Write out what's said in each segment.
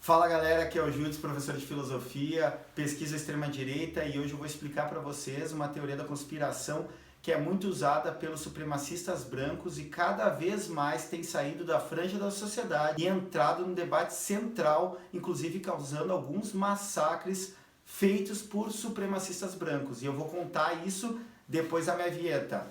Fala galera, aqui é o Júlio, professor de filosofia, pesquisa extrema-direita, e hoje eu vou explicar para vocês uma teoria da conspiração que é muito usada pelos supremacistas brancos e cada vez mais tem saído da franja da sociedade e entrado no debate central, inclusive causando alguns massacres feitos por supremacistas brancos. E eu vou contar isso depois da minha vinheta.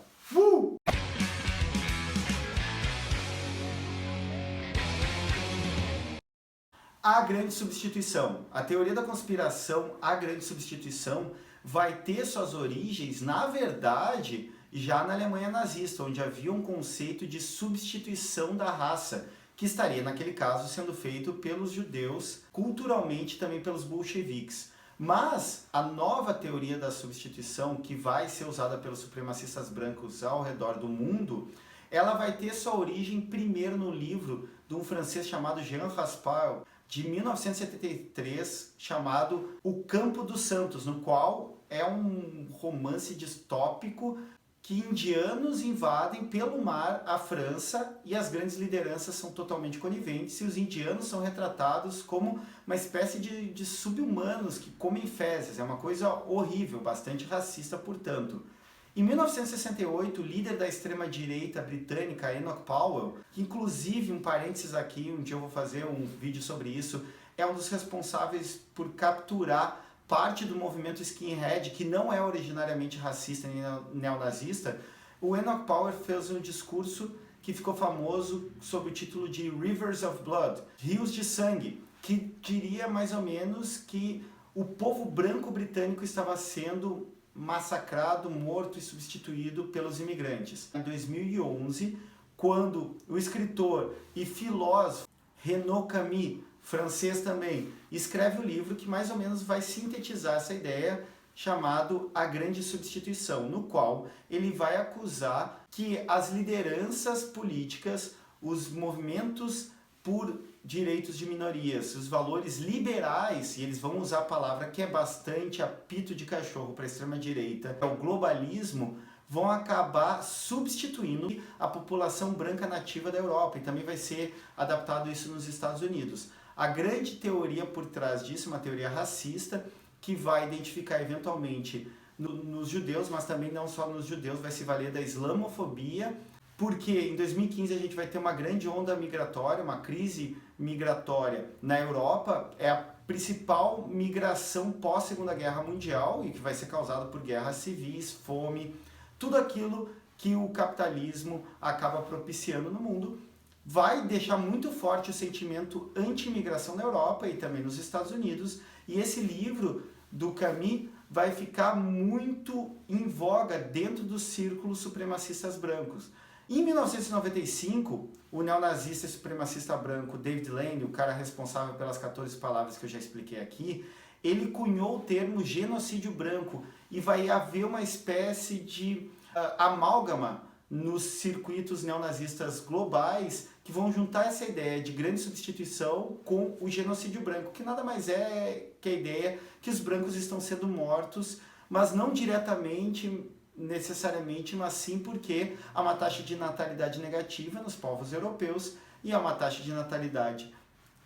A grande substituição. A teoria da conspiração, a grande substituição, vai ter suas origens, na verdade, já na Alemanha nazista, onde havia um conceito de substituição da raça, que estaria, naquele caso, sendo feito pelos judeus, culturalmente também pelos bolcheviques. Mas a nova teoria da substituição, que vai ser usada pelos supremacistas brancos ao redor do mundo, ela vai ter sua origem primeiro no livro de um francês chamado Jean Raspail, de 1973, chamado O Campo dos Santos, no qual é um romance distópico que indianos invadem pelo mar a França e as grandes lideranças são totalmente coniventes e os indianos são retratados como uma espécie de sub-humanos que comem fezes. É uma coisa horrível, bastante racista, portanto. Em 1968, o líder da extrema-direita britânica, Enoch Powell, que inclusive, um parênteses aqui, um dia eu vou fazer um vídeo sobre isso, é um dos responsáveis por capturar parte do movimento skinhead, que não é originariamente racista nem neonazista. O Enoch Powell fez um discurso que ficou famoso sob o título de Rivers of Blood, Rios de Sangue, que diria mais ou menos que o povo branco britânico estava sendo massacrado, morto e substituído pelos imigrantes. Em 2011, quando o escritor e filósofo Renaud Camus, francês também, escreve o livro que mais ou menos vai sintetizar essa ideia, chamado A Grande Substituição, no qual ele vai acusar que as lideranças políticas, os movimentos por direitos de minorias, os valores liberais, e eles vão usar a palavra que é bastante apito de cachorro para a extrema-direita, o globalismo, vão acabar substituindo a população branca nativa da Europa, e também vai ser adaptado isso nos Estados Unidos. A grande teoria por trás disso, uma teoria racista, que vai identificar eventualmente nos judeus, mas também não só nos judeus, vai se valer da islamofobia, porque em 2015 a gente vai ter uma grande onda migratória, uma crise migratória na Europa, é a principal migração pós-Segunda Guerra Mundial e que vai ser causada por guerras civis, fome, tudo aquilo que o capitalismo acaba propiciando no mundo, vai deixar muito forte o sentimento anti-imigração na Europa e também nos Estados Unidos, e esse livro do Camus vai ficar muito em voga dentro dos círculos supremacistas brancos. Em 1995, o neonazista e supremacista branco David Lane, o cara responsável pelas 14 palavras que eu já expliquei aqui, ele cunhou o termo genocídio branco e vai haver uma espécie de amálgama nos circuitos neonazistas globais que vão juntar essa ideia de grande substituição com o genocídio branco, que nada mais é que a ideia que os brancos estão sendo mortos, mas não diretamente necessariamente, mas sim porque há uma taxa de natalidade negativa nos povos europeus e há uma taxa de natalidade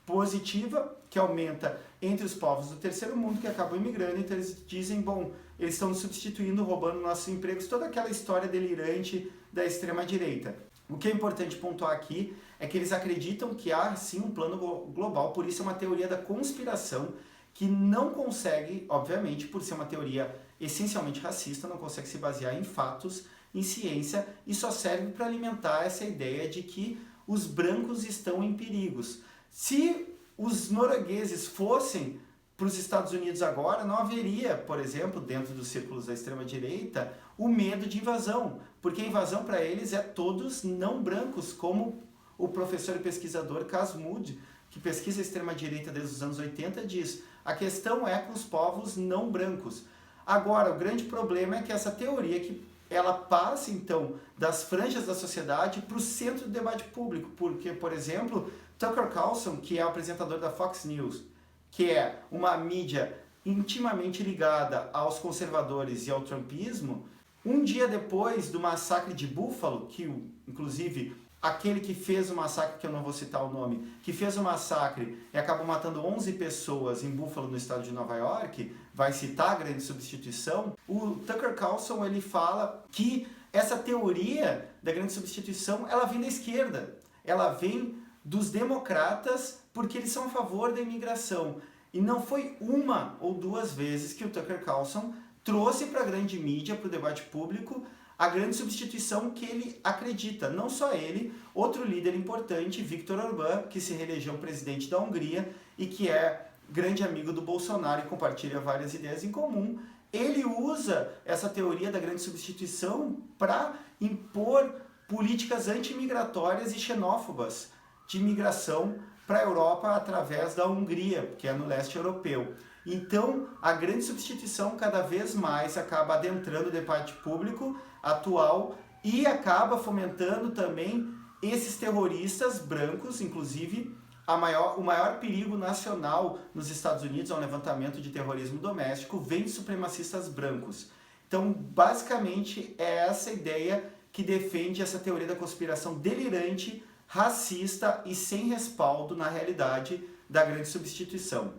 positiva que aumenta entre os povos do terceiro mundo que acabam imigrando, então eles dizem, bom, eles estão nos substituindo, roubando nossos empregos, toda aquela história delirante da extrema-direita. O que é importante pontuar aqui é que eles acreditam que há sim um plano global, por isso é uma teoria da conspiração que não consegue, obviamente, por ser uma teoria essencialmente racista, não consegue se basear em fatos, em ciência, e só serve para alimentar essa ideia de que os brancos estão em perigos. Se os noruegueses fossem para os Estados Unidos agora, não haveria, por exemplo, dentro dos círculos da extrema-direita, o medo de invasão, porque a invasão para eles é todos não brancos, como o professor e pesquisador Cas Mudde, que pesquisa a extrema-direita desde os anos 80, diz: a questão é com os povos não brancos. Agora, o grande problema é que essa teoria, que ela passa, então, das franjas da sociedade para o centro do debate público, porque, por exemplo, Tucker Carlson, que é o apresentador da Fox News, que é uma mídia intimamente ligada aos conservadores e ao trumpismo, um dia depois do massacre de Buffalo, que inclusive aquele que fez o massacre, que eu não vou citar o nome, que fez o massacre e acabou matando 11 pessoas em Buffalo, no estado de Nova York, vai citar a grande substituição, o Tucker Carlson ele fala que essa teoria da grande substituição, ela vem da esquerda, ela vem dos democratas porque eles são a favor da imigração. E não foi uma ou duas vezes que o Tucker Carlson trouxe para a grande mídia, para o debate público, a grande substituição que ele acredita. Não só ele, outro líder importante, Viktor Orbán, que se reelegeu presidente da Hungria e que é grande amigo do Bolsonaro e compartilha várias ideias em comum. Ele usa essa teoria da grande substituição para impor políticas anti-imigratórias e xenófobas de imigração para a Europa através da Hungria, que é no leste europeu. Então, a grande substituição cada vez mais acaba adentrando o debate público atual e acaba fomentando também esses terroristas brancos, inclusive o maior perigo nacional nos Estados Unidos ao levantamento de terrorismo doméstico vem de supremacistas brancos. Então, basicamente, é essa ideia que defende essa teoria da conspiração delirante, racista e sem respaldo na realidade da grande substituição.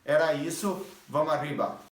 Era isso, vamos arriba!